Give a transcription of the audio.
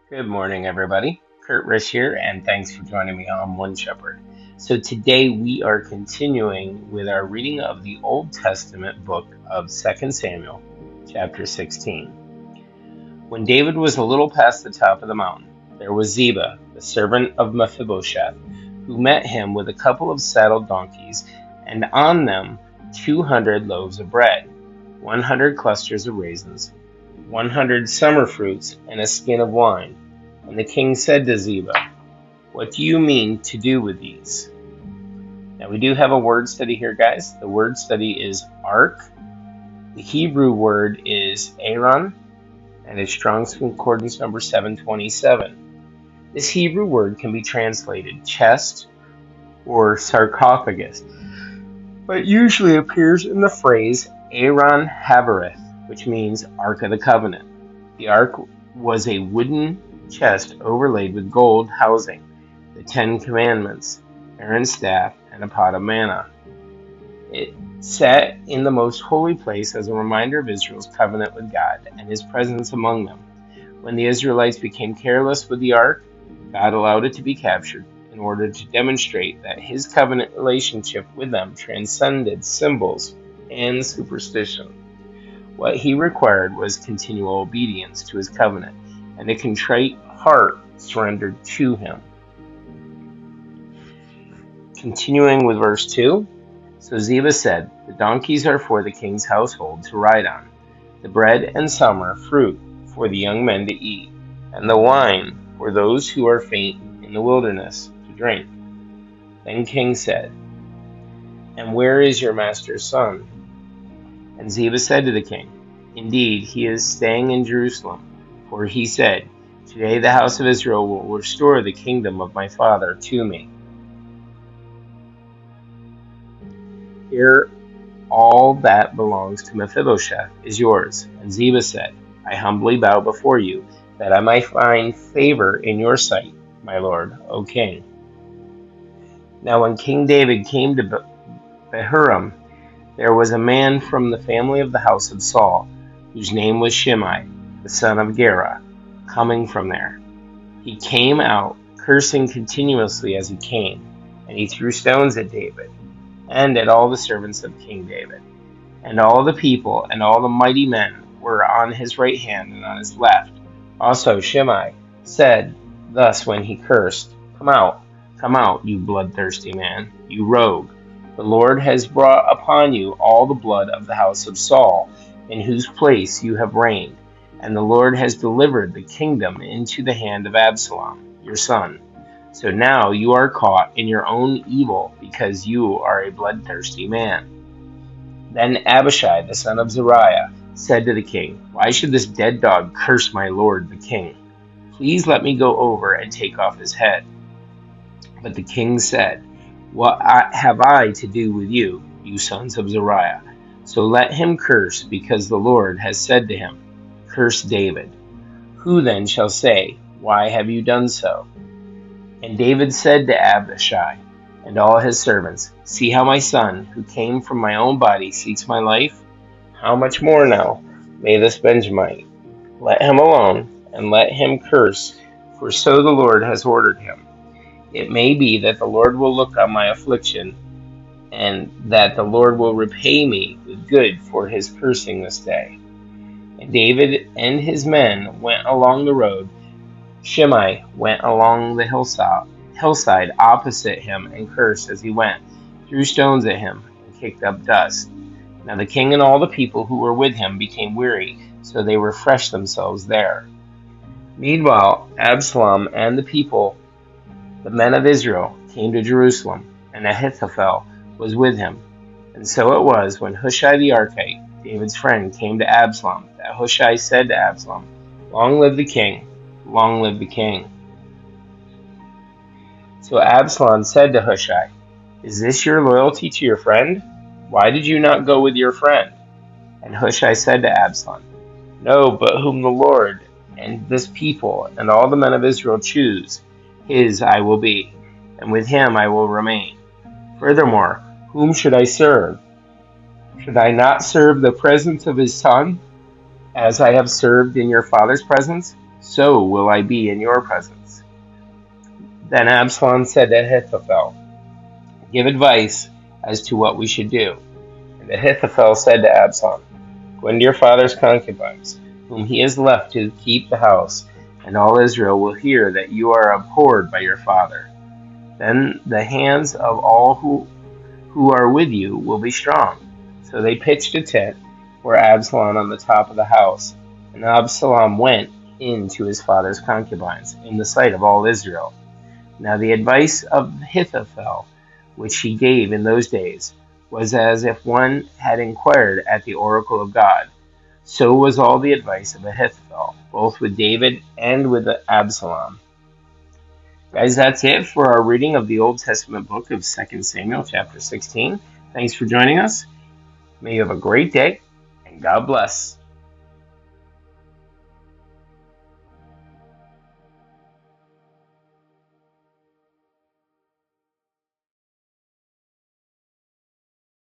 Good morning, everybody. Kurt Rish here, and thanks for joining me on One Shepherd. So, today we are continuing with our reading of the Old Testament book of 2 Samuel, chapter 16. When David was a little past the top of the mountain, there was Ziba, the servant of Mephibosheth, who met him with a couple of saddled donkeys, and on them 200 loaves of bread, 100 clusters of raisins, 100 summer fruits, and a skin of wine. And the king said to Ziba, "What do you mean to do with these?" Now we do have a word study here, guys. The word study is ark. The Hebrew word is Aaron, and it's Strong's Concordance number 727. This Hebrew word can be translated chest or sarcophagus, but it usually appears in the phrase Aaron Havareth, which means Ark of the Covenant. The ark was a wooden chest overlaid with gold housing the 10 Commandments, Aaron's staff, and a pot of manna. It sat in the most holy place as a reminder of Israel's covenant with God and his presence among them. When the Israelites became careless with the ark, God allowed it to be captured in order to demonstrate that his covenant relationship with them transcended symbols and superstition. What he required was continual obedience to his covenant and a contrite heart surrendered to him. Continuing with verse 2, so Ziba said, "The donkeys are for the king's household to ride on, the bread and summer fruit for the young men to eat, and the wine for those who are faint in the wilderness to drink." Then king said, "And where is your master's son?" And Ziba said to the king, "Indeed, he is staying in Jerusalem, for he said, 'Today the house of Israel will restore the kingdom of my father to me.' Here all that belongs to Mephibosheth is yours." And Ziba said, "I humbly bow before you, that I might find favor in your sight, my lord, O king." Now when King David came to Bahurim, there was a man from the family of the house of Saul, whose name was Shimei, the son of Gera, coming from there. He came out, cursing continuously as he came, and he threw stones at David, and at all the servants of King David. And all the people and all the mighty men were on his right hand and on his left. Also Shimei said thus when he cursed, come out, you bloodthirsty man, you rogue. The Lord has brought upon you all the blood of the house of Saul, in whose place you have reigned, and the Lord has delivered the kingdom into the hand of Absalom, your son. So now you are caught in your own evil, because you are a bloodthirsty man." Then Abishai, the son of Zeruiah, said to the king, "Why should this dead dog curse my lord the king? Please let me go over and take off his head." But the king said, "What have I to do with you, you sons of Zeruiah? So let him curse, because the Lord has said to him, 'Curse David.' Who then shall say, 'Why have you done so?'" And David said to Abishai and all his servants, "See how my son, who came from my own body, seeks my life? How much more now may this Benjamite? Let him alone, and let him curse, for so the Lord has ordered him. It may be that the Lord will look on my affliction, and that the Lord will repay me with good for his cursing this day." And David and his men went along the road. Shimei went along the hillside opposite him and cursed as he went, threw stones at him, and kicked up dust. Now the king and all the people who were with him became weary, so they refreshed themselves there. Meanwhile, Absalom and the people, the men of Israel, came to Jerusalem, and Ahithophel was with him. And so it was, when Hushai the Archite, David's friend, came to Absalom, that Hushai said to Absalom, "Long live the king! Long live the king!" So Absalom said to Hushai, "Is this your loyalty to your friend? Why did you not go with your friend?" And Hushai said to Absalom, "No, but whom the Lord and this people and all the men of Israel choose, his I will be, and with him I will remain. Furthermore, whom should I serve? Should I not serve the presence of his son, as I have served in your father's presence? so will I be in your presence. Then Absalom said to Ahithophel, give advice as to what we should do. And Ahithophel said to Absalom, go into your father's concubines, whom he has left to keep the house, and all Israel will hear that you are abhorred by your father. Then the hands of all who are with you will be strong. So they pitched a tent for Absalom on the top of the house, and Absalom went in to his father's concubines in the sight of all Israel. Now the advice of Ahithophel, which he gave in those days, was as if one had inquired at the oracle of God. So was all the advice of Ahithophel, both with David and with Absalom. Guys, that's it for our reading of the Old Testament book of 2 Samuel, chapter 16. Thanks for joining us. May you have a great day, and God bless.